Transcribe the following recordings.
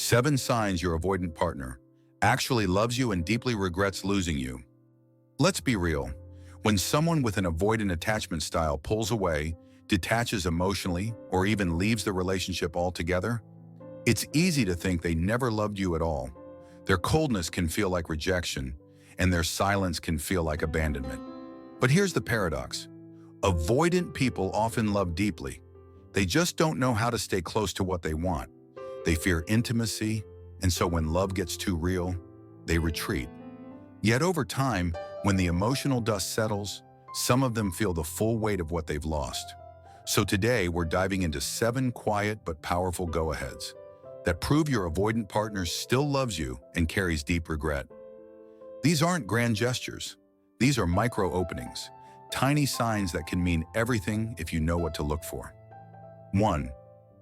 7 signs your avoidant partner actually loves you and deeply regrets losing you. Let's be real. When someone with an avoidant attachment style pulls away, detaches emotionally, or even leaves the relationship altogether, it's easy to think they never loved you at all. Their coldness can feel like rejection, and their silence can feel like abandonment. But here's the paradox. Avoidant people often love deeply. They just don't know how to stay close to what they want. They fear intimacy, and so when love gets too real, they retreat. Yet over time, when the emotional dust settles, some of them feel the full weight of what they've lost. So today, we're diving into 7 quiet but powerful go-aheads that prove your avoidant partner still loves you and carries deep regret. These aren't grand gestures. These are micro-openings, tiny signs that can mean everything if you know what to look for. 1.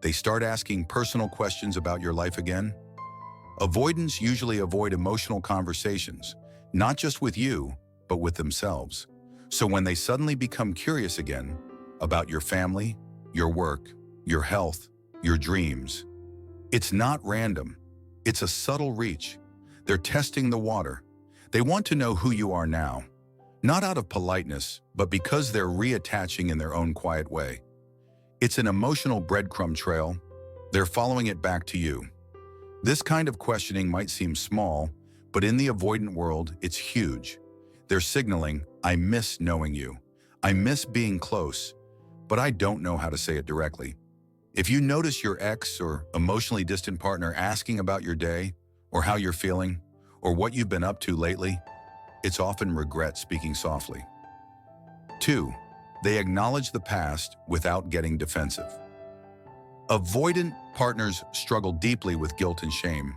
They start asking personal questions about your life again. Avoidants usually avoid emotional conversations, not just with you, but with themselves. So when they suddenly become curious again about your family, your work, your health, your dreams, it's not random. It's a subtle reach. They're testing the water. They want to know who you are now, not out of politeness, but because they're reattaching in their own quiet way. It's an emotional breadcrumb trail. They're following it back to you. This kind of questioning might seem small, but in the avoidant world, it's huge. They're signaling, I miss knowing you. I miss being close, but I don't know how to say it directly. If you notice your ex or emotionally distant partner asking about your day, or how you're feeling, or what you've been up to lately, it's often regret speaking softly. 2. They acknowledge the past without getting defensive. Avoidant partners struggle deeply with guilt and shame.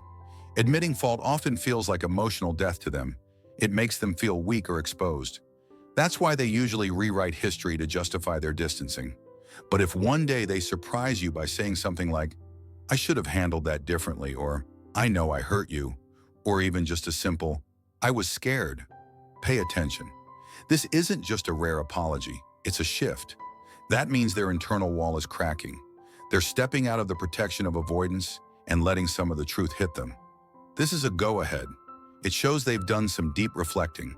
Admitting fault often feels like emotional death to them. It makes them feel weak or exposed. That's why they usually rewrite history to justify their distancing. But if one day they surprise you by saying something like, I should have handled that differently, or I know I hurt you, or even just a simple, I was scared, pay attention. This isn't just a rare apology. It's a shift. That means their internal wall is cracking. They're stepping out of the protection of avoidance and letting some of the truth hit them. This is a go-ahead. It shows they've done some deep reflecting.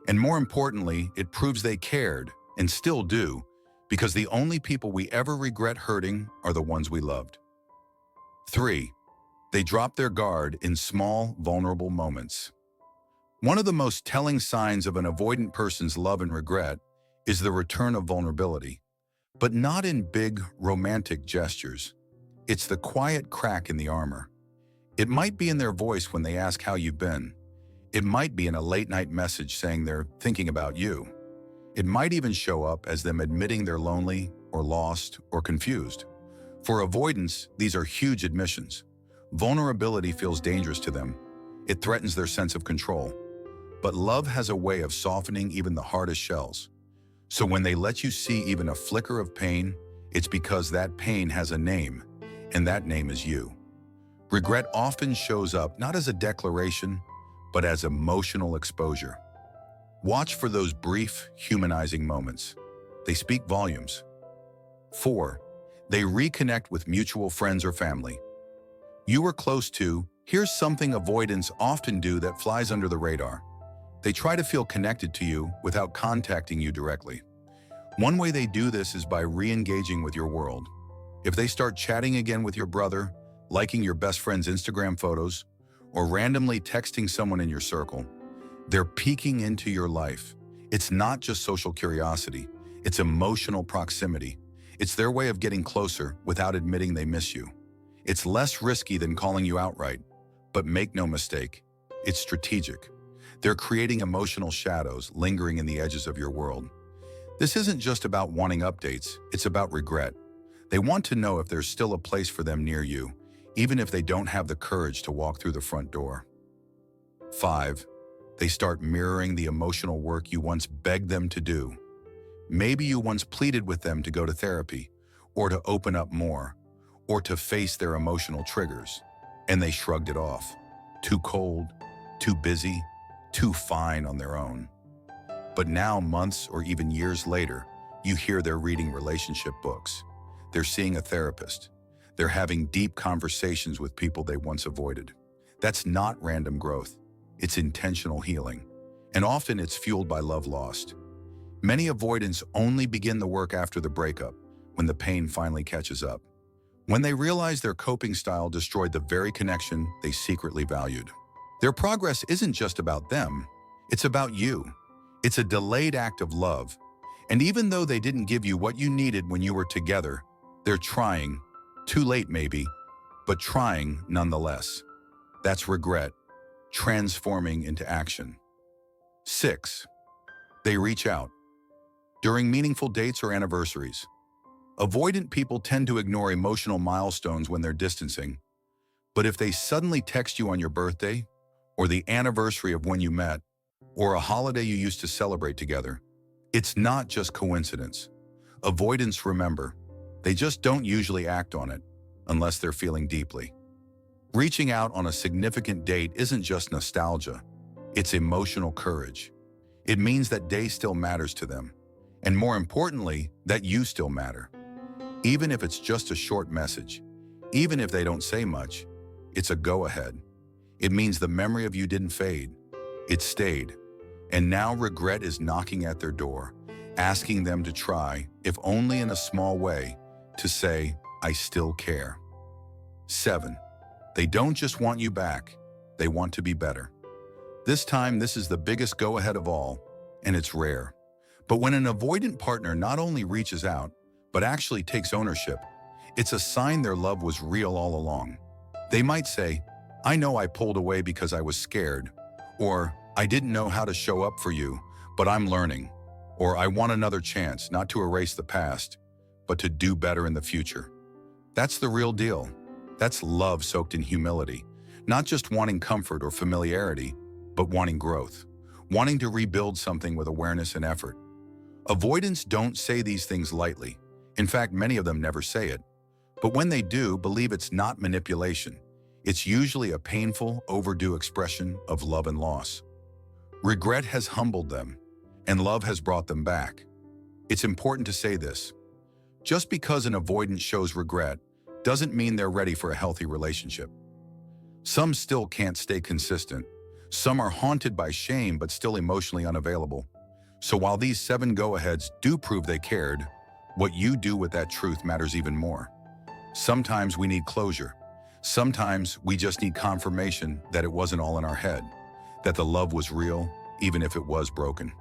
And more importantly, it proves they cared, and still do, because the only people we ever regret hurting are the ones we loved. 3. They drop their guard in small, vulnerable moments. One of the most telling signs of an avoidant person's love and regret is the return of vulnerability, but not in big, romantic gestures. It's the quiet crack in the armor. It might be in their voice when they ask how you've been. It might be in a late-night message saying they're thinking about you. It might even show up as them admitting they're lonely or lost or confused. For avoidants, these are huge admissions. Vulnerability feels dangerous to them. It threatens their sense of control. But love has a way of softening even the hardest shells. So when they let you see even a flicker of pain, it's because that pain has a name, and that name is you. Regret often shows up not as a declaration, but as emotional exposure. Watch for those brief, humanizing moments. They speak volumes. 4. They reconnect with mutual friends or family. You were close to, here's something avoidants often do that flies under the radar. They try to feel connected to you without contacting you directly. One way they do this is by re-engaging with your world. If they start chatting again with your brother, liking your best friend's Instagram photos, or randomly texting someone in your circle, they're peeking into your life. It's not just social curiosity, it's emotional proximity. It's their way of getting closer without admitting they miss you. It's less risky than calling you outright, but make no mistake, it's strategic. They're creating emotional shadows lingering in the edges of your world. This isn't just about wanting updates, it's about regret. They want to know if there's still a place for them near you, even if they don't have the courage to walk through the front door. 5. They start mirroring the emotional work you once begged them to do. Maybe you once pleaded with them to go to therapy, or to open up more, or to face their emotional triggers, and they shrugged it off. Too cold, too busy, too fine on their own. But now, months or even years later, you hear they're reading relationship books. They're seeing a therapist. They're having deep conversations with people they once avoided. That's not random growth. It's intentional healing. And often it's fueled by love lost. Many avoidants only begin the work after the breakup, when the pain finally catches up. When they realize their coping style destroyed the very connection they secretly valued. Their progress isn't just about them, it's about you. It's a delayed act of love. And even though they didn't give you what you needed when you were together, they're trying, too late maybe, but trying nonetheless. That's regret, transforming into action. 6. They reach out. During meaningful dates or anniversaries, avoidant people tend to ignore emotional milestones when they're distancing. But if they suddenly text you on your birthday, or the anniversary of when you met, or a holiday you used to celebrate together, it's not just coincidence. Avoidants remember. They just don't usually act on it, unless they're feeling deeply. Reaching out on a significant date isn't just nostalgia, it's emotional courage. It means that day still matters to them, and more importantly, that you still matter. Even if it's just a short message, even if they don't say much, it's a go-ahead. It means the memory of you didn't fade, it stayed. And now regret is knocking at their door, asking them to try, if only in a small way, to say, I still care. 7. They don't just want you back, they want to be better. This time, this is the biggest go-ahead of all, and it's rare. But when an avoidant partner not only reaches out, but actually takes ownership, it's a sign their love was real all along. They might say, I know I pulled away because I was scared, or I didn't know how to show up for you, but I'm learning, or I want another chance not to erase the past, but to do better in the future. That's the real deal. That's love soaked in humility, not just wanting comfort or familiarity, but wanting growth, wanting to rebuild something with awareness and effort. Avoidants don't say these things lightly. In fact, many of them never say it. But when they do, believe it's not manipulation. It's usually a painful, overdue expression of love and loss. Regret has humbled them, and love has brought them back. It's important to say this. Just because an avoidant shows regret doesn't mean they're ready for a healthy relationship. Some still can't stay consistent. Some are haunted by shame but still emotionally unavailable. So while these 7 go-aheads do prove they cared, what you do with that truth matters even more. Sometimes we need closure. Sometimes we just need confirmation that it wasn't all in our head, that the love was real, even if it was broken.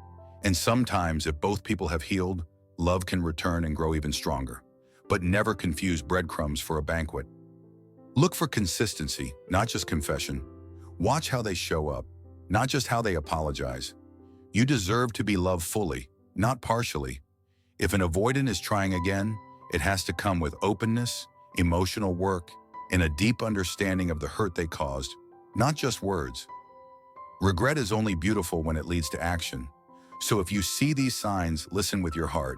And sometimes, if both people have healed, love can return and grow even stronger. But never confuse breadcrumbs for a banquet. Look for consistency, not just confession. Watch how they show up, not just how they apologize. You deserve to be loved fully, not partially. If an avoidant is trying again, it has to come with openness, emotional work, and a deep understanding of the hurt they caused, not just words. Regret is only beautiful when it leads to action. So if you see these signs, listen with your heart,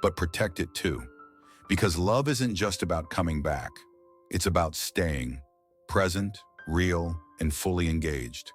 but protect it too. Because love isn't just about coming back. It's about staying present, real, and fully engaged.